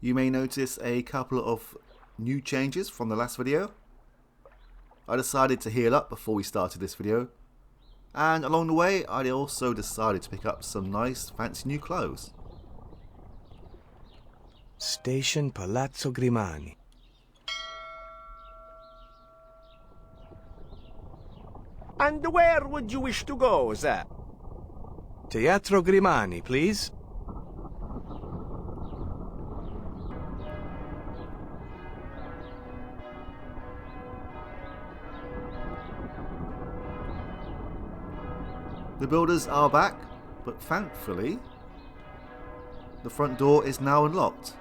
You may notice a couple of new changes from the last video. I decided to heal up before we started this video, and along the way I also decided to pick up some nice fancy new clothes. Station Palazzo Grimani. And where would you wish to go, sir? Teatro Grimani, please. The builders are back, but thankfully the front door is now unlocked.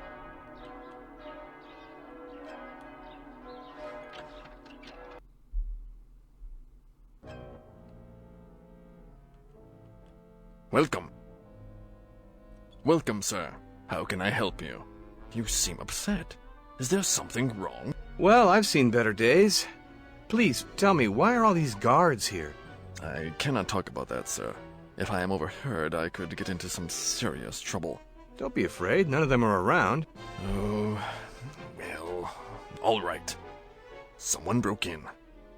Welcome. Welcome, sir. How can I help you? You seem upset. Is there something wrong? Well, I've seen better days. Please, tell me, why are all these guards here? I cannot talk about that, sir. If I am overheard, I could get into some serious trouble. Don't be afraid, none of them are around. Oh, well, all right. Someone broke in,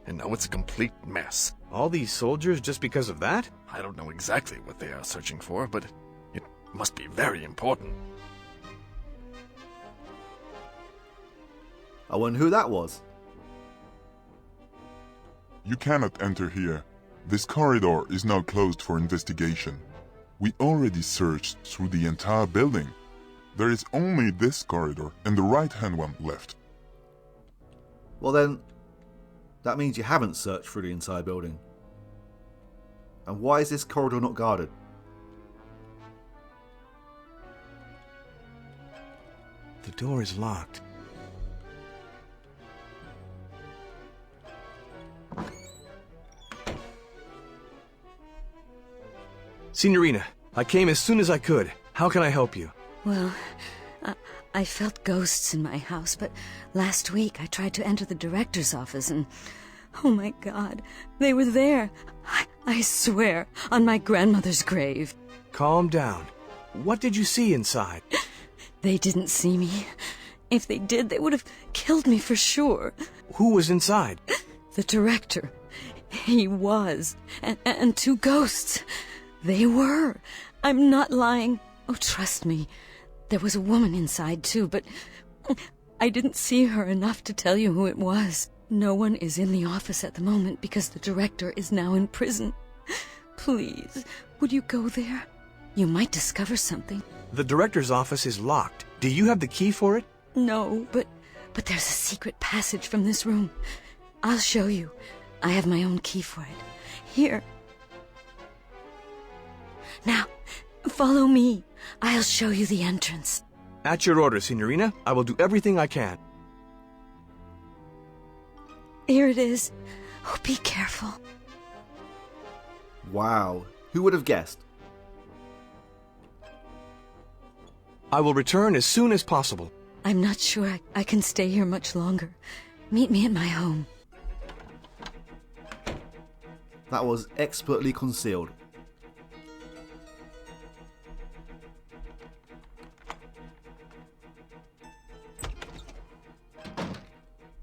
and now it's a complete mess. All these soldiers just because of that? I don't know exactly what they are searching for, but it must be very important. I wonder who that was. You cannot enter here. This corridor is now closed for investigation. We already searched through the entire building. There is only this corridor and the right-hand one left. Well then, that means you haven't searched through the entire building. And why is this corridor not guarded? The door is locked. Signorina, I came as soon as I could. How can I help you? Well, I felt ghosts in my house, but last week I tried to enter the director's office and... oh my God, they were there. I swear, on my grandmother's grave. Calm down. What did you see inside? They didn't see me. If they did, they would have killed me for sure. Who was inside? The director. He was. And two ghosts. They were. I'm not lying. Oh, trust me. There was a woman inside, too, but I didn't see her enough to tell you who it was. No one is in the office at the moment because the director is now in prison. Please, would you go there? You might discover something. The director's office is locked. Do you have the key for it? No, but there's a secret passage from this room. I'll show you. I have my own key for it. Here. Now, follow me. I'll show you the entrance. At your order, Signorina. I will do everything I can. Here it is. Oh, be careful. Wow, who would have guessed? I will return as soon as possible. I'm not sure I can stay here much longer. Meet me at my home. That was expertly concealed.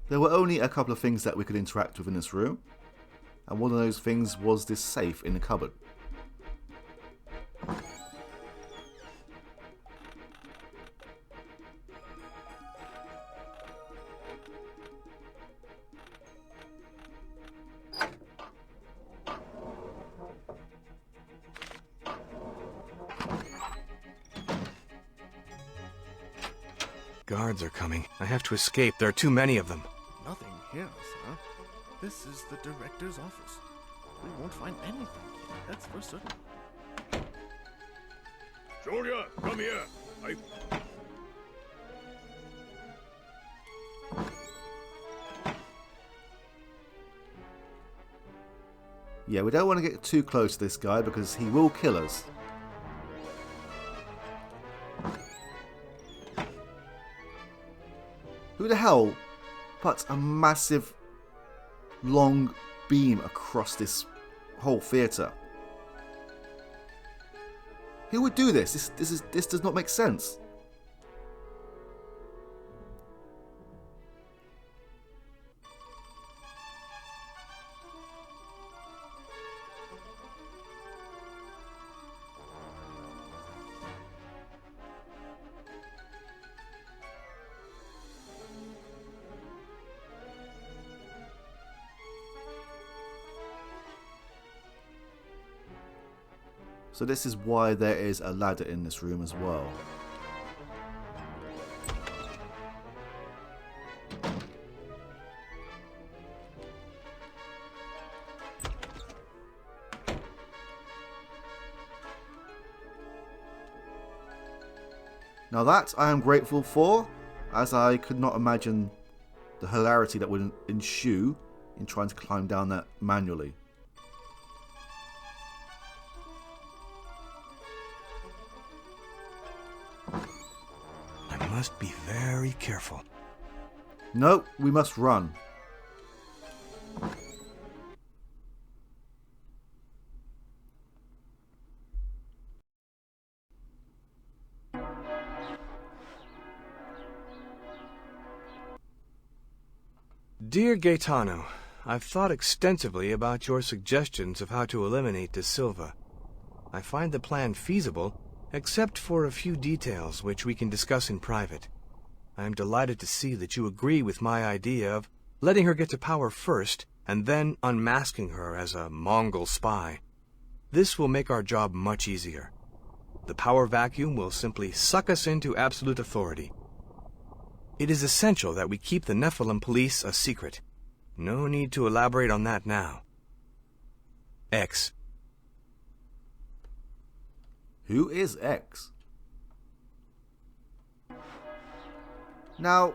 There were only a couple of things that we could interact with in this room, and one of those things was this safe in the cupboard. Guards are coming. I have to escape. There are too many of them. Nothing here, sir. This is the director's office. We won't find anything. That's for certain. Julia, come here. Yeah, we don't want to get too close to this guy because he will kill us. Who the hell puts a massive long beam across this whole theatre? Who would do this? This does not make sense. So this is why there is a ladder in this room as well. Now that I am grateful for, as I could not imagine the hilarity that would ensue in trying to climb down that manually. I must be very careful. No, we must run. Dear Gaetano, I've thought extensively about your suggestions of how to eliminate De Silva. I find the plan feasible, except for a few details which we can discuss in private. I am delighted to see that you agree with my idea of letting her get to power first, and then unmasking her as a Mongol spy. This will make our job much easier. The power vacuum will simply suck us into absolute authority. It is essential that we keep the Nephilim police a secret. No need to elaborate on that now. X. Who is X? Now,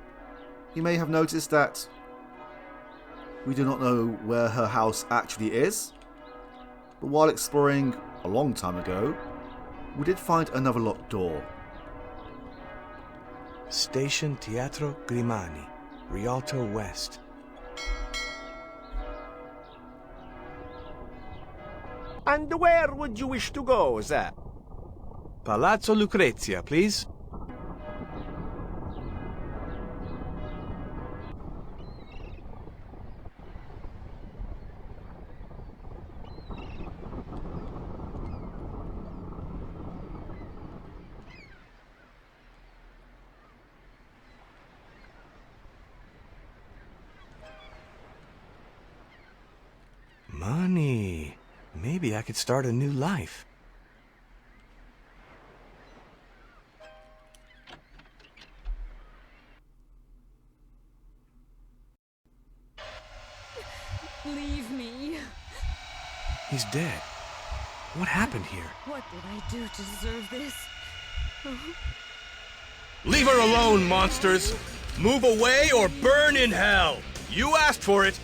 you may have noticed that we do not know where her house actually is, but while exploring a long time ago, we did find another locked door. Station Teatro Grimani, Rialto West. And where would you wish to go, sir? Palazzo Lucrezia, please. Money. Maybe I could start a new life. Leave me. He's dead. What happened here? What did I do to deserve this? Leave her alone, monsters! Move away or burn in hell! You asked for it!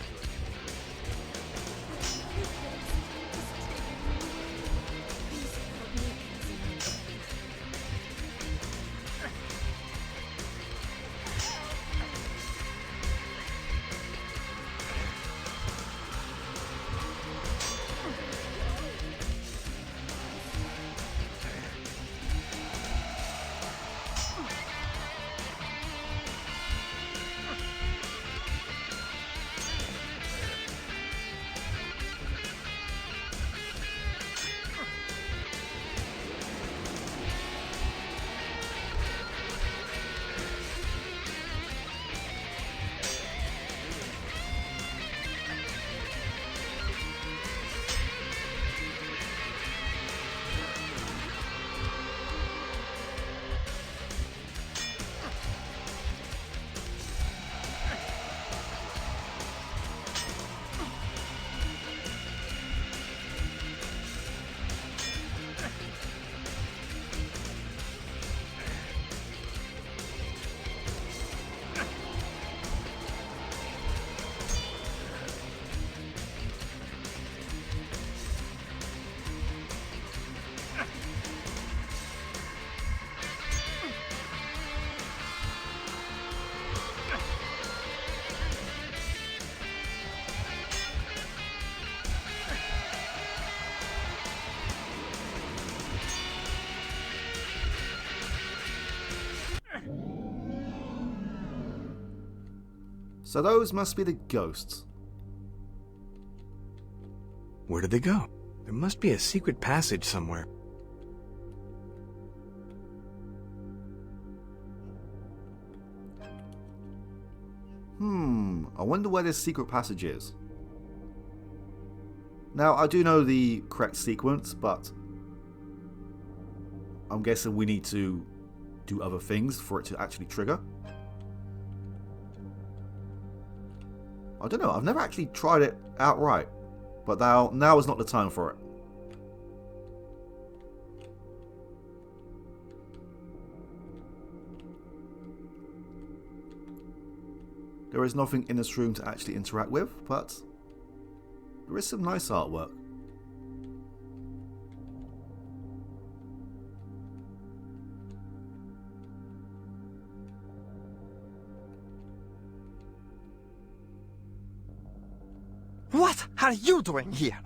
So those must be the ghosts. Where did they go? There must be a secret passage somewhere. I wonder where this secret passage is. Now, I do know the correct sequence, but I'm guessing we need to do other things for it to actually trigger. I don't know, I've never actually tried it outright, but now is not the time for it. There is nothing in this room to actually interact with, but there is some nice artwork. What are you doing here?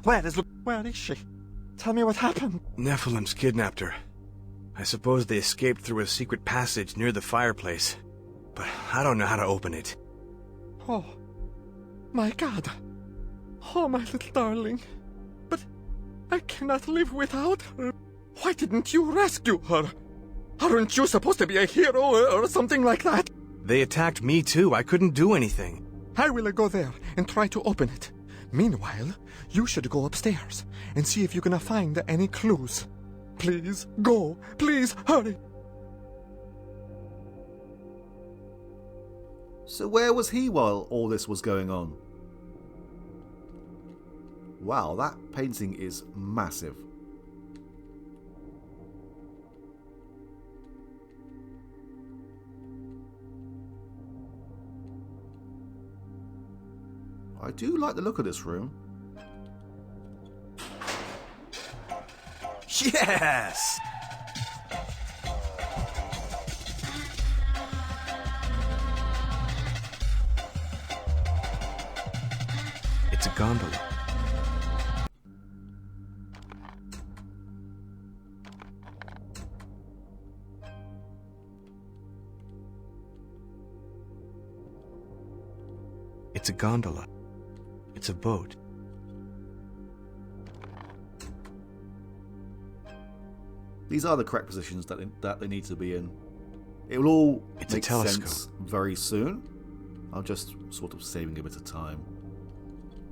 Where is she? Tell me what happened. Nephilims kidnapped her. I suppose they escaped through a secret passage near the fireplace, but I don't know how to open it. Oh, my God. Oh, my little darling. But I cannot live without her. Why didn't you rescue her? Aren't you supposed to be a hero or something like that? They attacked me too. I couldn't do anything. I will go there and try to open it. Meanwhile, you should go upstairs and see if you're gonna find any clues. Please, go. Please, hurry. So where was he while all this was going on? Wow, that painting is massive. I do like the look of this room. Yes! It's a gondola. It's a gondola. It's a boat. These are the correct positions that they need to be in. It will all It's make a telescope. sense very soon. I'm just sort of saving a bit of time.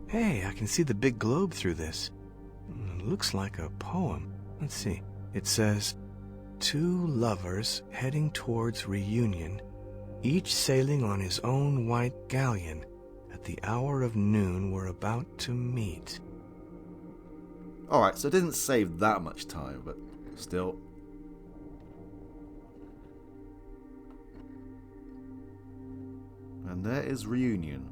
Hey, I can see the big globe through this. Looks like a poem. Let's see. It says, 2 lovers heading towards reunion, each sailing on his own white galleon. At the hour of noon, we're about to meet. Alright, so it didn't save that much time, but still. And there is reunion.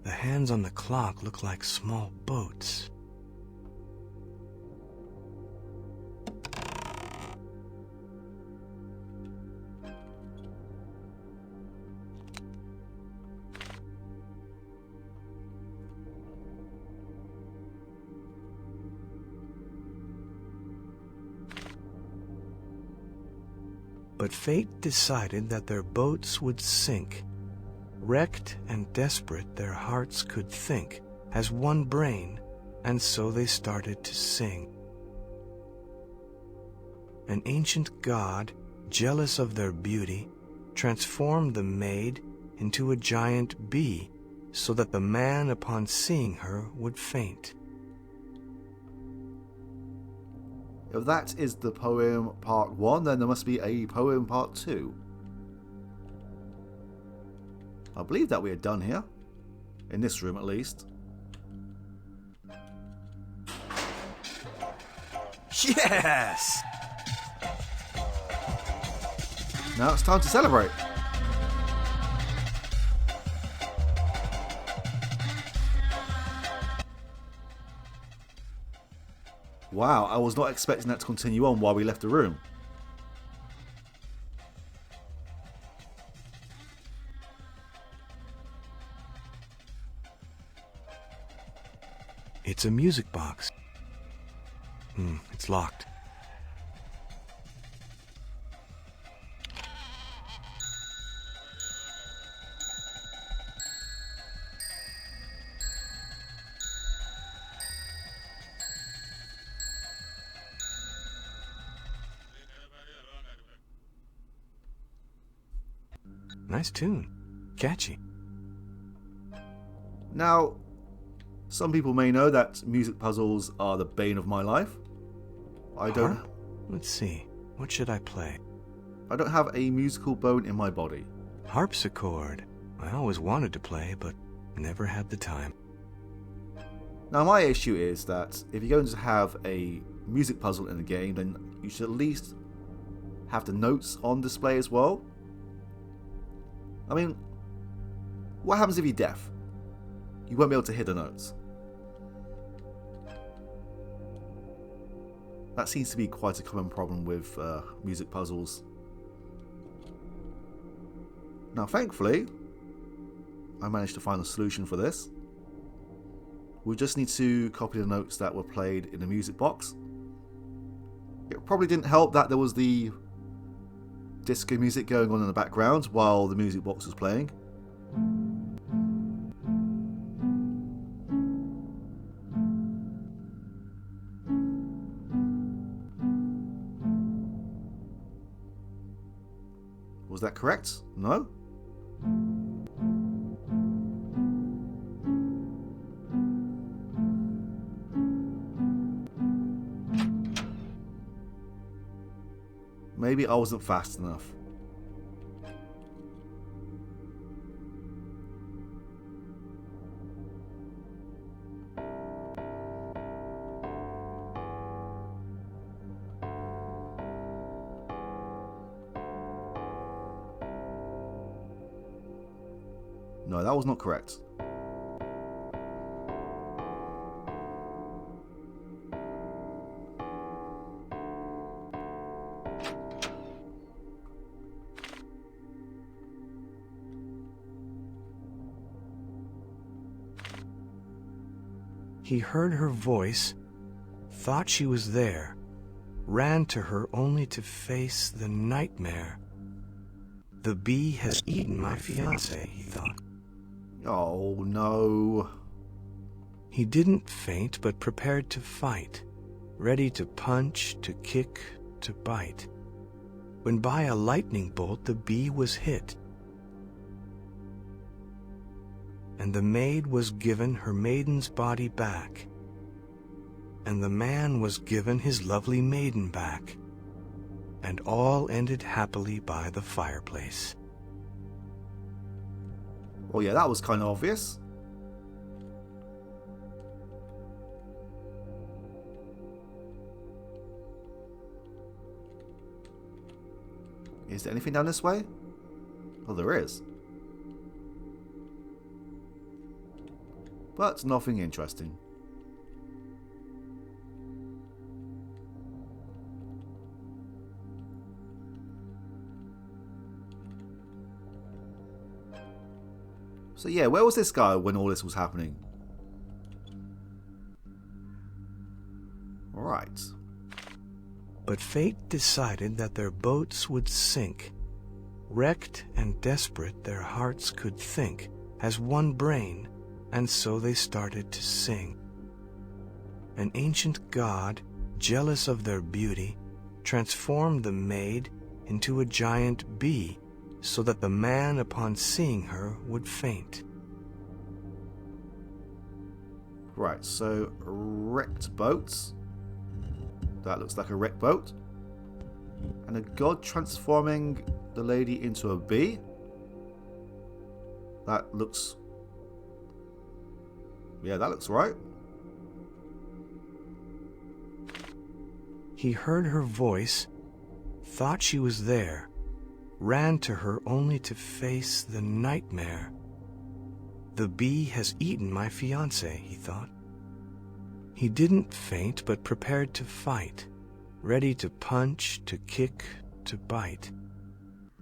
The hands on the clock look like small boats. But fate decided that their boats would sink. Wrecked and desperate, their hearts could think as one brain, and so they started to sing. An ancient god, jealous of their beauty, transformed the maid into a giant bee, so that the man, upon seeing her, would faint. If that is the poem part 1, then there must be a poem part 2. I believe that we are done here. In this room, at least. Yes! Now it's time to celebrate. Wow, I was not expecting that to continue on while we left the room. It's a music box. It's locked. Nice tune. Catchy. Now, some people may know that music puzzles are the bane of my life. Harp? Let's see. What should I play? I don't have a musical bone in my body. Harpsichord. I always wanted to play, but never had the time. Now, my issue is that if you're going to have a music puzzle in the game, then you should at least have the notes on display as well. I mean, what happens if you're deaf? You won't be able to hear the notes. That seems to be quite a common problem with music puzzles. Now, thankfully, I managed to find a solution for this. We just need to copy the notes that were played in the music box. It probably didn't help that there was the disco music going on in the background while the music box was playing. Was that correct? No? Maybe I wasn't fast enough. No, that was not correct. He heard her voice, thought she was there, ran to her only to face the nightmare. The bee has eaten my fiancé, he thought. Oh no. He didn't faint, but prepared to fight, ready to punch, to kick, to bite. When by a lightning bolt the bee was hit, and the maid was given her maiden's body back, and the man was given his lovely maiden back, and all ended happily by the fireplace. Well, yeah, that was kind of obvious. Is there anything down this way? Oh, there is. But nothing interesting. So yeah, where was this guy when all this was happening? Right. But fate decided that their boats would sink. Wrecked and desperate, their hearts could think as one brain, and so they started to sing. An ancient god, jealous of their beauty, transformed the maid into a giant bee, so that the man upon seeing her would faint. Right, so wrecked boats. That looks like a wrecked boat. And a god transforming the lady into a bee. That looks... yeah, that looks right. He heard her voice, thought she was there, ran to her only to face the nightmare. The bee has eaten my fiancé, he thought. He didn't faint, but prepared to fight, ready to punch, to kick, to bite.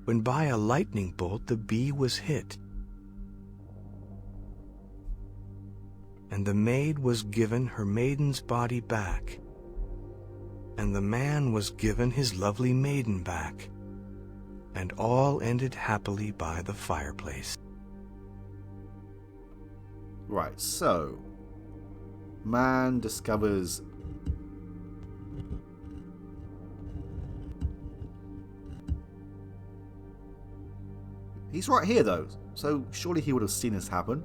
When by a lightning bolt the bee was hit, and the maid was given her maiden's body back, and the man was given his lovely maiden back, and all ended happily by the fireplace. Right, so... man discovers... He's right here though, so surely he would have seen this happen.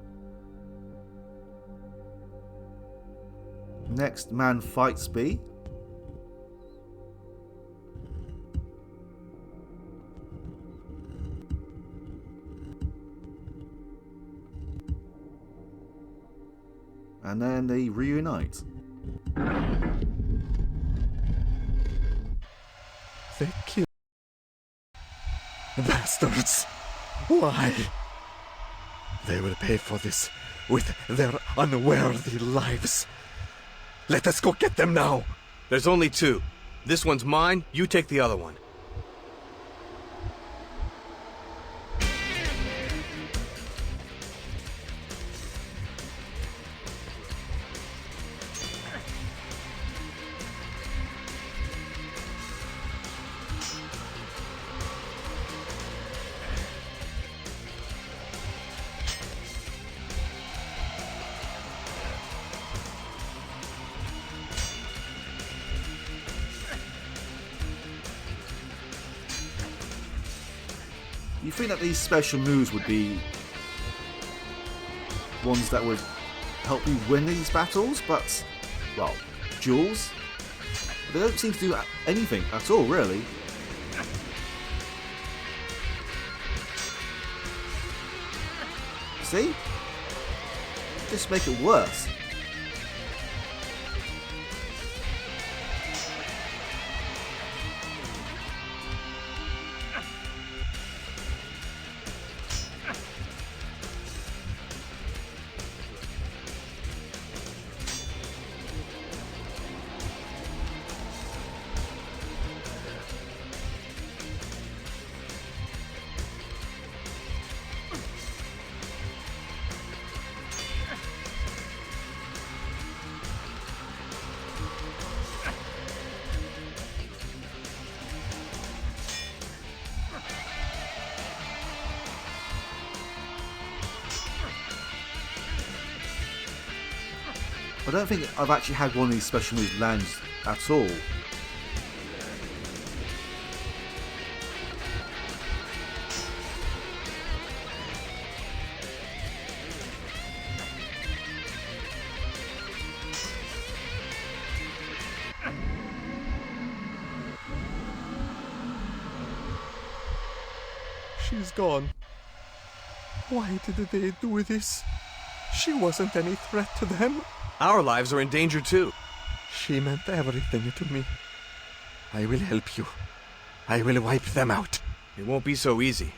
Next man fights B. And then they reunite. They killed... Bastards! Why? They will pay for this with their unworthy lives. Let us go get them now! There's only two. This one's mine, you take the other one. You think that these special moves would be ones that would help you win these battles, but, well, duels? But they don't seem to do anything at all, really. See? Just make it worse. I don't think I've actually had one of these special moves land at all. She's gone. Why did they do this? She wasn't any threat to them. Our lives are in danger too. She meant everything to me. I will help you. I will wipe them out. It won't be so easy.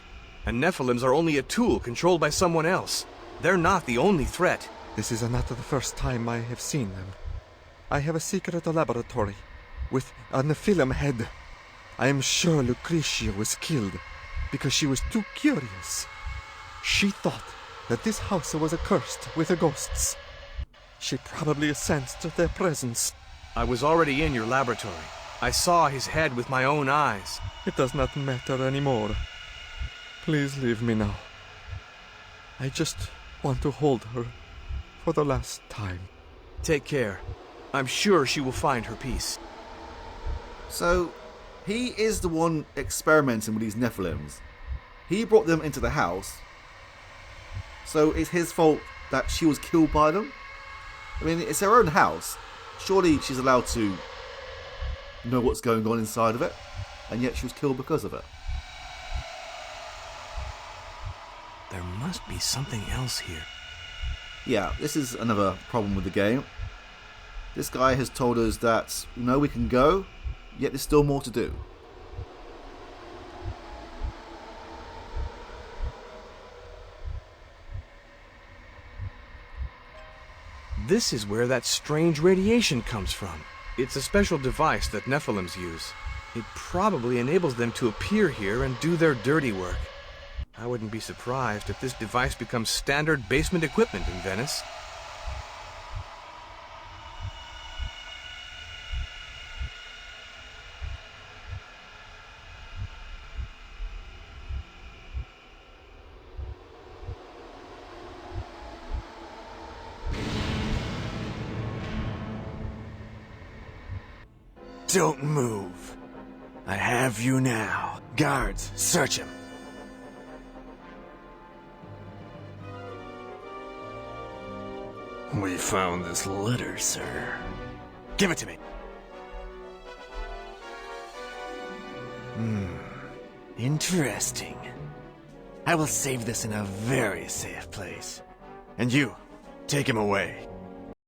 And Nephilims are only a tool controlled by someone else. They're not the only threat. This is not the first time I have seen them. I have a secret laboratory with a Nephilim head. I am sure Lucretia was killed because she was too curious. She thought that this house was accursed with the ghosts. She probably sensed their presence. I was already in your laboratory. I saw his head with my own eyes. It does not matter anymore. Please leave me now. I just want to hold her for the last time. Take care. I'm sure she will find her peace. So, he is the one experimenting with these Nephilims. He brought them into the house. So it's his fault that she was killed by them? I mean, it's her own house. Surely she's allowed to know what's going on inside of it. And yet she was killed because of it. There must be something else here. Yeah, this is another problem with the game. This guy has told us that, you know, we can go, yet there's still more to do. This is where that strange radiation comes from. It's a special device that Nephilims use. It probably enables them to appear here and do their dirty work. I wouldn't be surprised if this device becomes standard basement equipment in Venice. Don't move. I have you now. Guards, search him. We found this letter, sir. Give it to me. Interesting. I will save this in a very safe place. And you, take him away.